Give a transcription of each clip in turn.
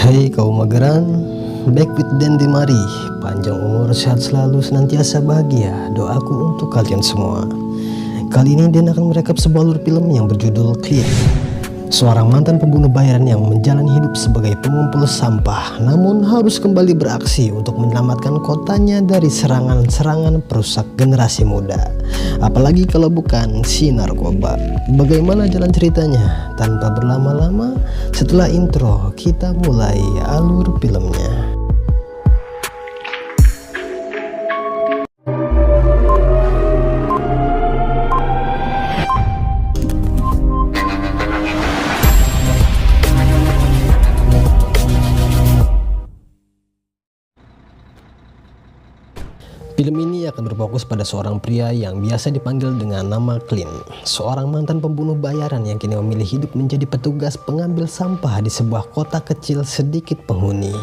Hai kaum mageran, back with Dendi Mari. Panjang umur, sehat selalu, senantiasa bahagia. Doaku untuk kalian semua. Kali ini Den akan merekap sebuah alur film yang berjudul Clean. Seorang mantan pembunuh bayaran yang menjalani hidup sebagai pengumpul sampah, namun harus kembali beraksi untuk menyelamatkan kotanya dari serangan-serangan perusak generasi muda. Apalagi kalau bukan si narkoba. Bagaimana jalan ceritanya? Tanpa berlama-lama, setelah intro kita mulai alur filmnya. Film ini akan berfokus pada seorang pria yang biasa dipanggil dengan nama Clean, seorang mantan pembunuh bayaran yang kini memilih hidup menjadi petugas pengambil sampah di sebuah kota kecil sedikit penghuni.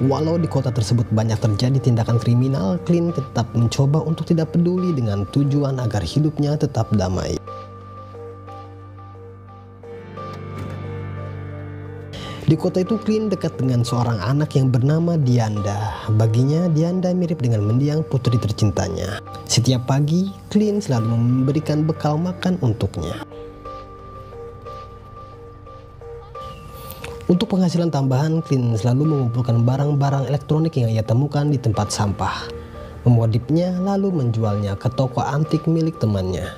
Walau di kota tersebut banyak terjadi tindakan kriminal, Clean tetap mencoba untuk tidak peduli dengan tujuan agar hidupnya tetap damai. Di kota itu Clean dekat dengan seorang anak yang bernama Dianda. Baginya Dianda mirip dengan mendiang putri tercintanya. Setiap pagi Clean selalu memberikan bekal makan untuknya. Untuk penghasilan tambahan, Clean selalu mengumpulkan barang-barang elektronik yang ia temukan di tempat sampah. Memodifnya lalu menjualnya ke toko antik milik temannya.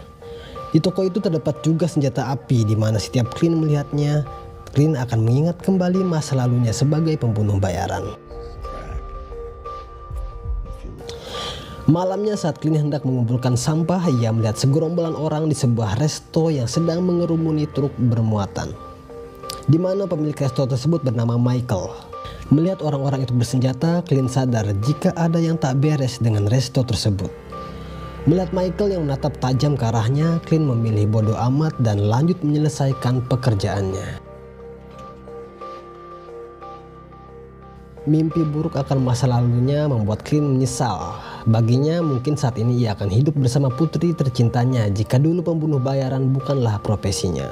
Di toko itu terdapat juga senjata api di mana setiap Clean melihatnya, Clean akan mengingat kembali masa lalunya sebagai pembunuh bayaran. Malamnya saat Clean hendak mengumpulkan sampah, ia melihat segerombolan orang di sebuah resto yang sedang mengerumuni truk bermuatan, di mana pemilik resto tersebut bernama Michael. Melihat orang-orang itu bersenjata, Clean sadar jika ada yang tak beres dengan resto tersebut. Melihat Michael yang menatap tajam ke arahnya, Clean memilih bodoh amat dan lanjut menyelesaikan pekerjaannya. Mimpi buruk akan masa lalunya membuat Clean menyesal. Baginya mungkin saat ini ia akan hidup bersama putri tercintanya jika dulu pembunuh bayaran bukanlah profesinya.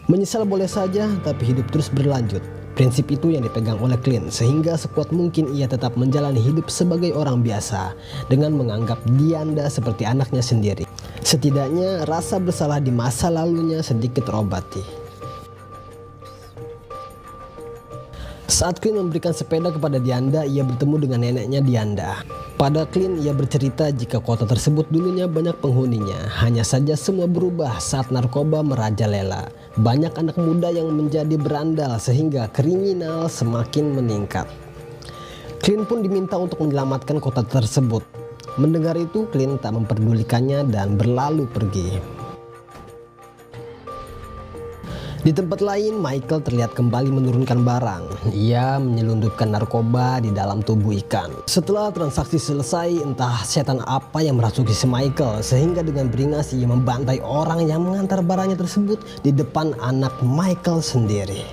Menyesal boleh saja, tapi hidup terus berlanjut. Prinsip itu yang dipegang oleh Clean, sehingga sekuat mungkin ia tetap menjalani hidup sebagai orang biasa dengan menganggap Dianda seperti anaknya sendiri. Setidaknya rasa bersalah di masa lalunya sedikit terobati. Saat Clean memberikan sepeda kepada Dianda, ia bertemu dengan neneknya Dianda. Pada Clean, ia bercerita jika kota tersebut dulunya banyak penghuninya. Hanya saja semua berubah saat narkoba merajalela. Banyak anak muda yang menjadi berandal sehingga kriminal semakin meningkat. Clean pun diminta untuk menyelamatkan kota tersebut. Mendengar itu, Clean tak memperdulikannya dan berlalu pergi. Di tempat lain, Michael terlihat kembali menurunkan barang. Ia menyelundupkan narkoba di dalam tubuh ikan. Setelah transaksi selesai, entah setan apa yang merasuki si Michael, sehingga dengan beringas ia membantai orang yang mengantar barangnya tersebut di depan anak Michael sendiri.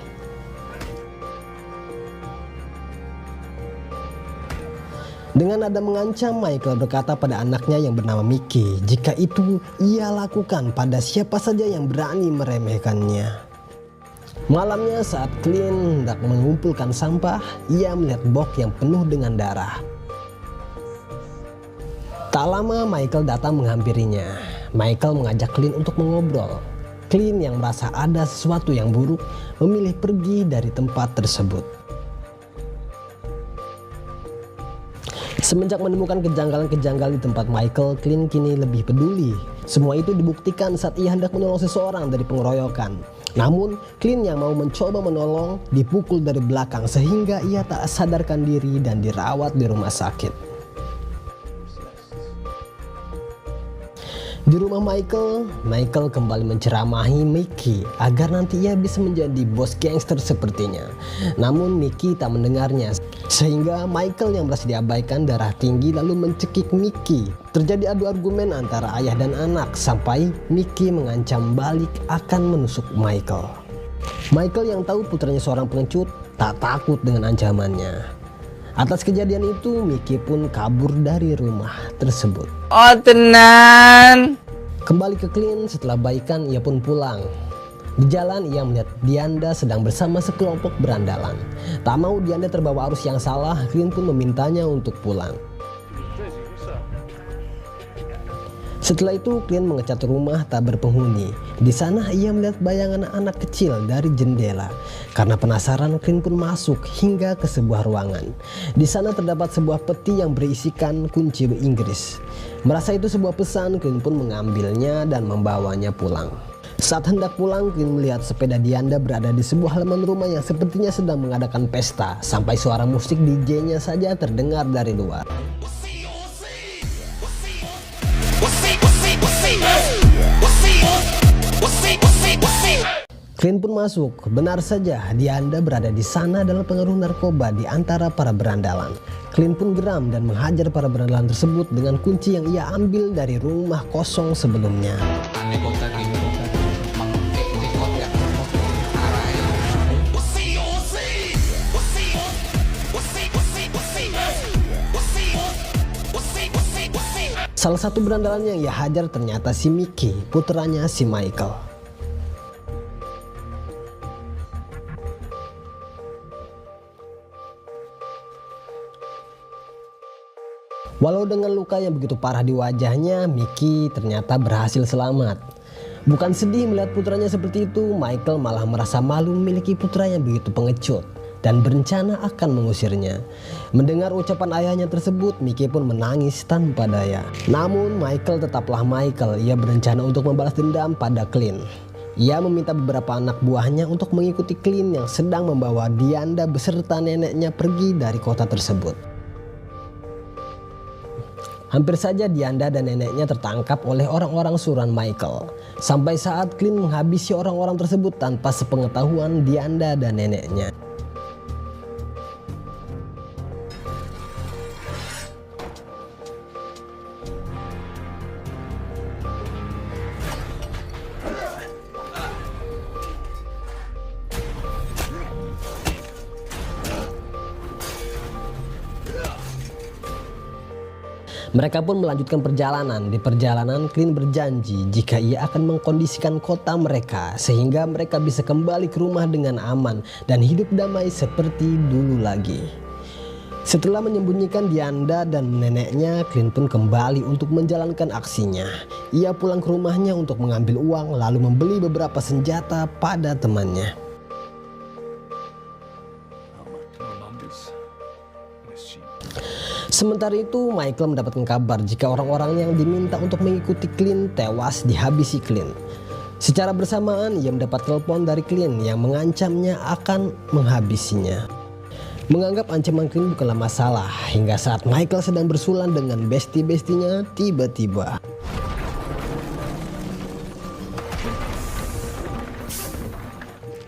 Dengan nada mengancam, Michael berkata pada anaknya yang bernama Mickey, jika itu ia lakukan pada siapa saja yang berani meremehkannya. Malamnya saat Clean hendak mengumpulkan sampah, ia melihat box yang penuh dengan darah. Tak lama Michael datang menghampirinya. Michael mengajak Clean untuk mengobrol. Clean yang merasa ada sesuatu yang buruk memilih pergi dari tempat tersebut. Semenjak menemukan kejanggalan-kejanggalan di tempat Michael, Clean kini lebih peduli. Semua itu dibuktikan saat ia hendak menolong seseorang dari pengeroyokan. Namun, Clean yang mau mencoba menolong dipukul dari belakang sehingga ia tak sadarkan diri dan dirawat di rumah sakit. Di rumah Michael kembali menceramahi Mickey agar nanti ia bisa menjadi bos gangster sepertinya. Namun Mickey tak mendengarnya, sehingga Michael yang merasa diabaikan darah tinggi lalu mencekik Mickey. Terjadi adu argumen antara ayah dan anak sampai Mickey mengancam balik akan menusuk Michael. Michael yang tahu putranya seorang pengecut tak takut dengan ancamannya. Atas kejadian itu, Mickey pun kabur dari rumah tersebut. Oh tenan. Kembali ke Clean setelah baikan, ia pun pulang. Di jalan ia melihat Dianda sedang bersama sekelompok berandalan. Tak mau Dianda terbawa arus yang salah, Clint pun memintanya untuk pulang. Setelah itu Clint mengecat rumah tak berpenghuni. Di sana ia melihat bayangan anak kecil dari jendela. Karena penasaran, Clint pun masuk hingga ke sebuah ruangan. Di sana terdapat sebuah peti yang berisikan kunci Inggris. Merasa itu sebuah pesan, Clint pun mengambilnya dan membawanya pulang. Saat hendak pulang, Clint melihat sepeda Dianda berada di sebuah halaman rumah yang sepertinya sedang mengadakan pesta. Sampai suara musik DJ-nya saja terdengar dari luar. Clint pun masuk. Benar saja, Dianda berada di sana dalam pengaruh narkoba di antara para berandalan. Clint pun geram dan menghajar para berandalan tersebut dengan kunci yang ia ambil dari rumah kosong sebelumnya. Salah satu berandalan yang ia hajar ternyata si Mickey, putranya si Michael. Walau dengan luka yang begitu parah di wajahnya, Mickey ternyata berhasil selamat. Bukan sedih melihat putranya seperti itu, Michael malah merasa malu memiliki putra yang begitu pengecut dan berencana akan mengusirnya. Mendengar ucapan ayahnya tersebut, Mickey pun menangis tanpa daya. Namun Michael tetaplah Michael. Ia berencana untuk membalas dendam pada Clint. Ia meminta beberapa anak buahnya untuk mengikuti Clint yang sedang membawa Dianda beserta neneknya pergi dari kota tersebut. Hampir saja Dianda dan neneknya tertangkap oleh orang-orang suruhan Michael. Sampai saat Clint menghabisi orang-orang tersebut tanpa sepengetahuan Dianda dan neneknya. Mereka pun melanjutkan perjalanan. Di perjalanan, Clint berjanji jika ia akan mengkondisikan kota mereka sehingga mereka bisa kembali ke rumah dengan aman dan hidup damai seperti dulu lagi. Setelah menyembunyikan Dianda dan neneknya, Clint pun kembali untuk menjalankan aksinya. Ia pulang ke rumahnya untuk mengambil uang lalu membeli beberapa senjata pada temannya. Sementara itu, Michael mendapatkan kabar jika orang-orang yang diminta untuk mengikuti Clint tewas dihabisi Clint. Secara bersamaan, ia mendapat telepon dari Clint yang mengancamnya akan menghabisinya. Menganggap ancaman Clint bukanlah masalah, hingga saat Michael sedang bersulan dengan besti-bestinya, tiba-tiba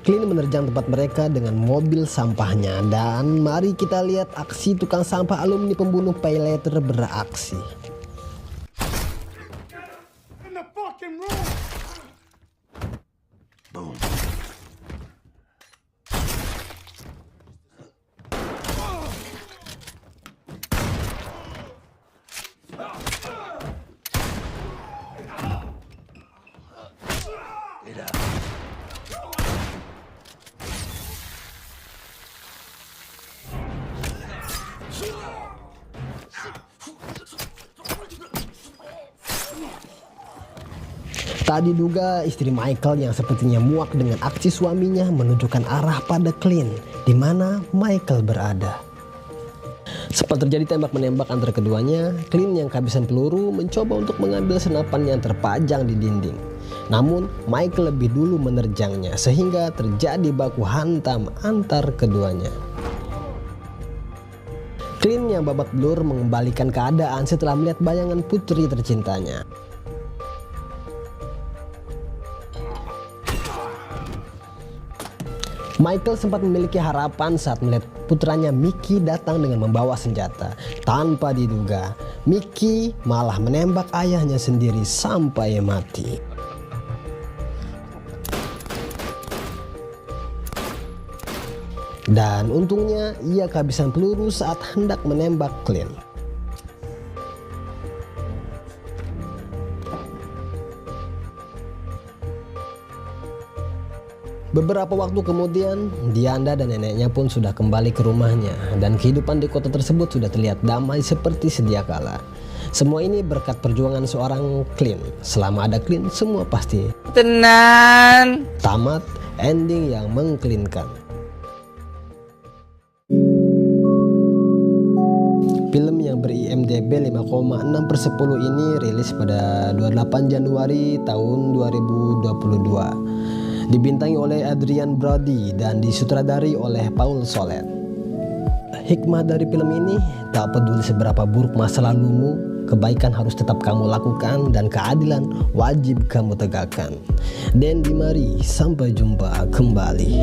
Clint menerjang tempat mereka dengan mobil sampahnya. Dan mari kita lihat aksi tukang sampah alumni pembunuh paylater beraksi. Tak diduga istri Michael yang sepertinya muak dengan aksi suaminya menunjukkan arah pada Clint di mana Michael berada. Sempat terjadi tembak-menembak antara keduanya. Clint yang kehabisan peluru mencoba untuk mengambil senapan yang terpajang di dinding. Namun Michael lebih dulu menerjangnya sehingga terjadi baku hantam antar keduanya. Clint yang babak belur mengembalikan keadaan setelah melihat bayangan putri tercintanya. Michael sempat memiliki harapan saat melihat putranya Mickey datang dengan membawa senjata. Tanpa diduga, Mickey malah menembak ayahnya sendiri sampai mati. Dan untungnya ia kehabisan peluru saat hendak menembak Clint. Beberapa waktu kemudian, Dianda dan neneknya pun sudah kembali ke rumahnya dan kehidupan di kota tersebut sudah terlihat damai seperti sedia kala. Semua ini berkat perjuangan seorang Clint. Selama ada Clint, semua pasti tenang. tamat, ending yang mengklinkan. Film yang ber-IMDb 5,6/10 ini rilis pada 28 Januari tahun 2022. Dibintangi oleh Adrian Brody dan disutradari oleh Paul Solet. Hikmah dari film ini, tak peduli seberapa buruk masa lalumu, kebaikan harus tetap kamu lakukan dan keadilan wajib kamu tegakkan. Dan Mari, sampai jumpa kembali.